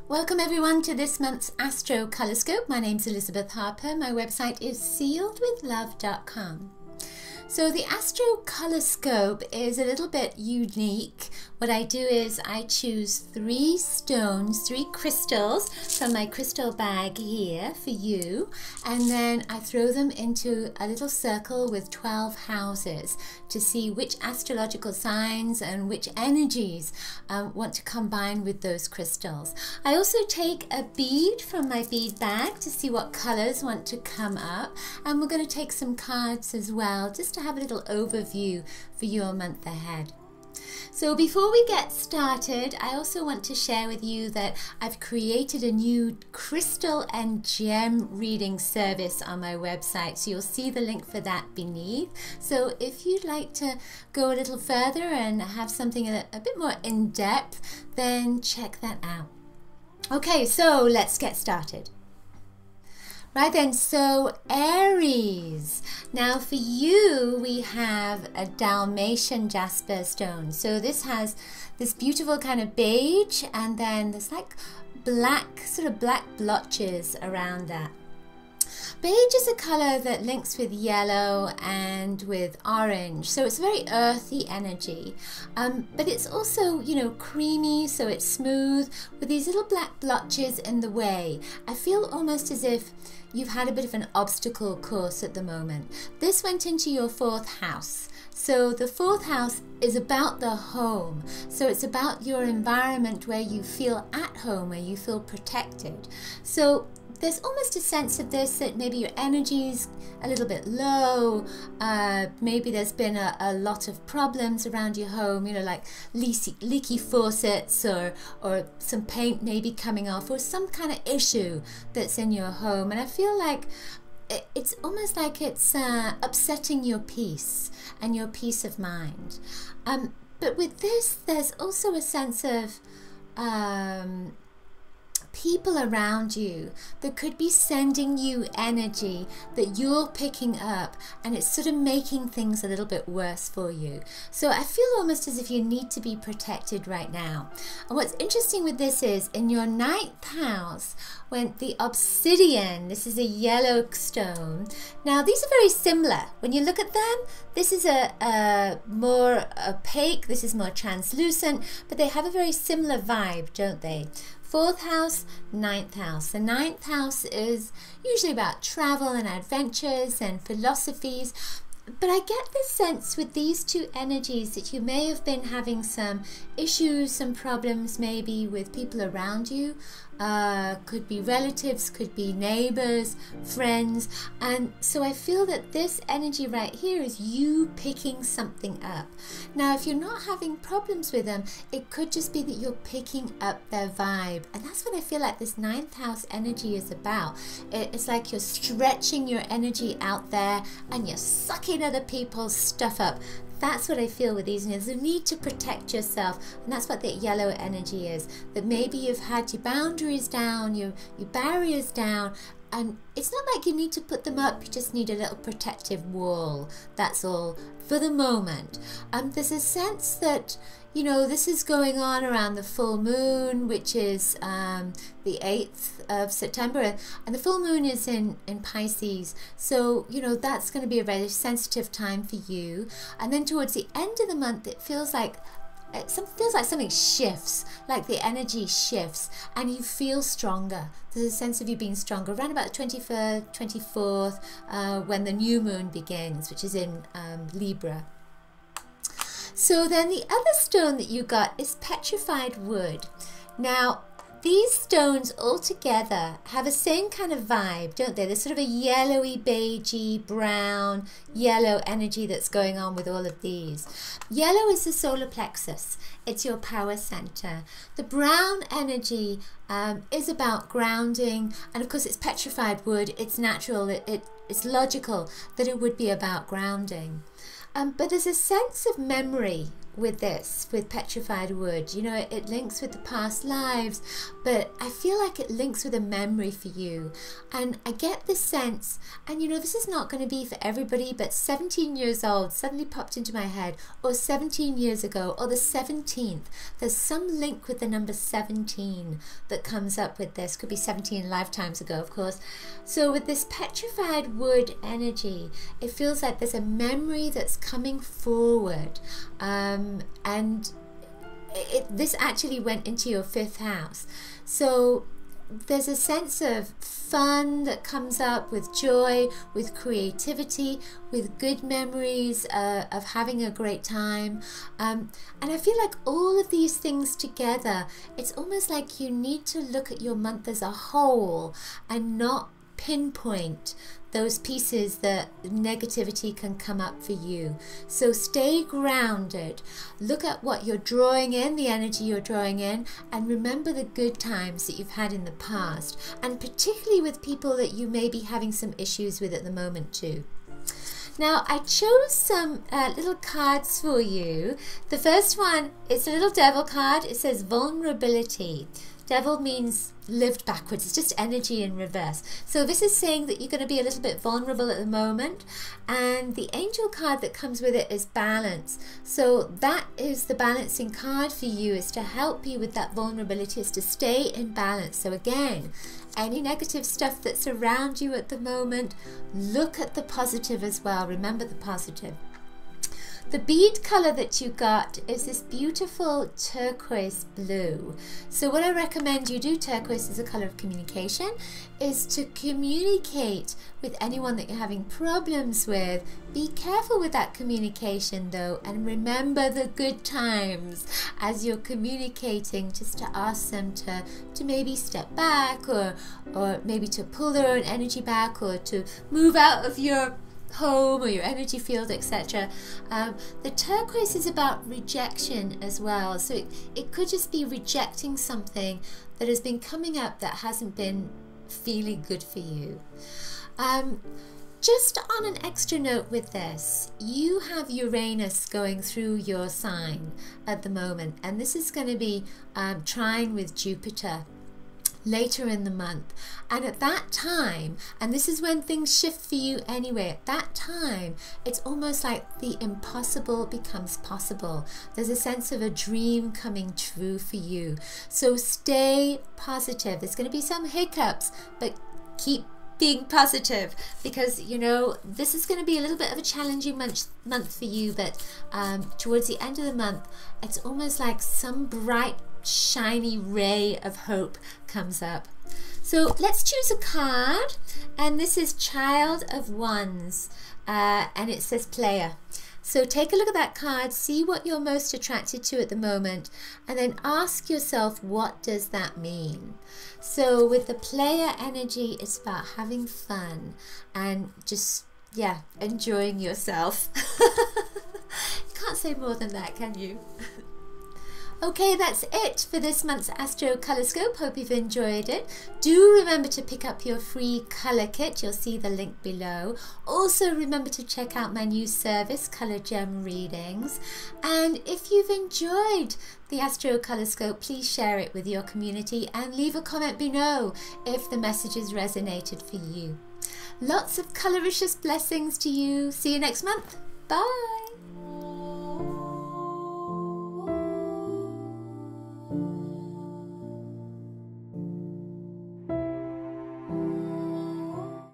Welcome everyone to this month's Astrocolorscope. My name's Elizabeth Harper. My website is sealedwithlove.com. So the Astrocolorscope is a little bit unique. What I do is I choose three crystals from my crystal bag here for you, and then I throw them into a little circle with 12 houses to see which astrological signs and which energies want to combine with those crystals. I also take a bead from my bead bag to see what colors want to come up, and we're going to take some cards as well just to have a little overview for your month ahead. So before we get started, I also want to share with you that I've created a new crystal and gem reading service on my website. So you'll see the link for that beneath. So if you'd like to go a little further and have something a bit more in depth, then check that out. Okay, so let's get started. Right then, so Aries. Now for you, we have a Dalmatian jasper stone. So this has this beautiful kind of beige, and then there's like black, sort of black blotches around that. Beige is a color that links with yellow and with orange, so it's very earthy energy, but it's also, you know, creamy, so it's smooth with these little black blotches in the way. I feel almost as if you've had a bit of an obstacle course at the moment. This went into your fourth house. So the fourth house is about the home. So it's about your environment where you feel at home, where you feel protected. So there's almost a sense of this, that maybe your energy's a little bit low, maybe there's been a lot of problems around your home, you know, like leaky faucets or some paint maybe coming off, or some kind of issue that's in your home. And I feel like it's almost like it's upsetting your peace and your peace of mind. But with this, there's also a sense of people around you that could be sending you energy that you're picking up, and it's sort of making things a little bit worse for you. So I feel almost as if you need to be protected right now. And what's interesting with this is in your ninth house went the obsidian. This is a yellow stone. Now these are very similar. When you look at them, this is a more opaque, this is more translucent, but they have a very similar vibe, don't they? Fourth house, ninth house. The ninth house is usually about travel and adventures and philosophies. But I get the sense with these two energies that you may have been having some issues, some problems maybe with people around you. Could be relatives, could be neighbors, friends. And so I feel that this energy right here is you picking something up. Now, if you're not having problems with them, it could just be that you're picking up their vibe. And that's what I feel like this ninth house energy is about. It's like you're stretching your energy out there and you're sucking other people's stuff up. That's what I feel with these. There's a need to protect yourself, and that's what that yellow energy is. That maybe you've had your boundaries down, your barriers down, and it's not like you need to put them up, you just need a little protective wall. That's all for the moment. There's a sense that, you know, this is going on around the full moon, which is the 8th of September, and the full moon is in Pisces. So, you know, that's going to be a very sensitive time for you. And then towards the end of the month, it feels like something shifts, like the energy shifts, and you feel stronger. There's a sense of you being stronger around about the 23rd, 24th, when the new moon begins, which is in Libra. So then the other stone that you got is petrified wood. Now, these stones all together have the same kind of vibe, don't they? There's sort of a yellowy, beigey, brown, yellow energy that's going on with all of these. Yellow is the solar plexus. It's your power center. The brown energy is about grounding, and of course it's petrified wood. It's natural, it's logical that it would be about grounding. But there's a sense of memory with this, with petrified wood. You know, it links with the past lives, but I feel like it links with a memory for you. And I get this sense, and you know, this is not going to be for everybody, but 17 years old suddenly popped into my head, or 17 years ago, or the 17th. There's some link with the number 17 that comes up with this. Could be 17 lifetimes ago, of course. So with this petrified wood energy, it feels like there's a memory that's coming forward. And this actually went into your 5th house. So there's a sense of fun that comes up with joy, with creativity, with good memories of having a great time. And I feel like all of these things together, it's almost like you need to look at your month as a whole and not pinpoint those pieces that negativity can come up for you. So stay grounded, look at what you're drawing in, the energy you're drawing in, and remember the good times that you've had in the past, and particularly with people that you may be having some issues with at the moment too. Now I chose some little cards for you. The first one, it's a little devil card. It says vulnerability. Devil means lived backwards. It's just energy in reverse. So this is saying that you're going to be a little bit vulnerable at the moment. And the angel card that comes with it is balance. So that is the balancing card for you, is to help you with that vulnerability, is to stay in balance. So again, any negative stuff that's around you at the moment, look at the positive as well. Remember the positive. The bead color that you got is this beautiful turquoise blue. So what I recommend you do, turquoise is a color of communication, is to communicate with anyone that you're having problems with. Be careful with that communication though, and remember the good times as you're communicating, just to ask them to maybe step back, or maybe to pull their own energy back, or to move out of your home or your energy field, etc. The turquoise is about rejection as well, so it could just be rejecting something that has been coming up that hasn't been feeling good for you. Just on an extra note with this, you have Uranus going through your sign at the moment, and this is going to be trine with Jupiter later in the month. And at that time, and this is when things shift for you anyway, at that time it's almost like the impossible becomes possible. There's a sense of a dream coming true for you. So stay positive. There's going to be some hiccups, but keep being positive, because you know this is going to be a little bit of a challenging month for you, but towards the end of the month it's almost like some bright shiny ray of hope comes up. So let's choose a card, and this is Child of Wands, and it says player. So take a look at that card, see what you're most attracted to at the moment, and then ask yourself, what does that mean? So with the player energy, it's about having fun and just, yeah, enjoying yourself. Can't say more than that, can you? Okay, that's it for this month's Astrocolorscope. Hope you've enjoyed it. Do remember to pick up your free colour kit. You'll see the link below. Also remember to check out my new service, Colour Gem Readings. And if you've enjoyed the Astrocolorscope, please share it with your community and leave a comment below if the messages resonated for you. Lots of coloricious blessings to you. See you next month. Bye.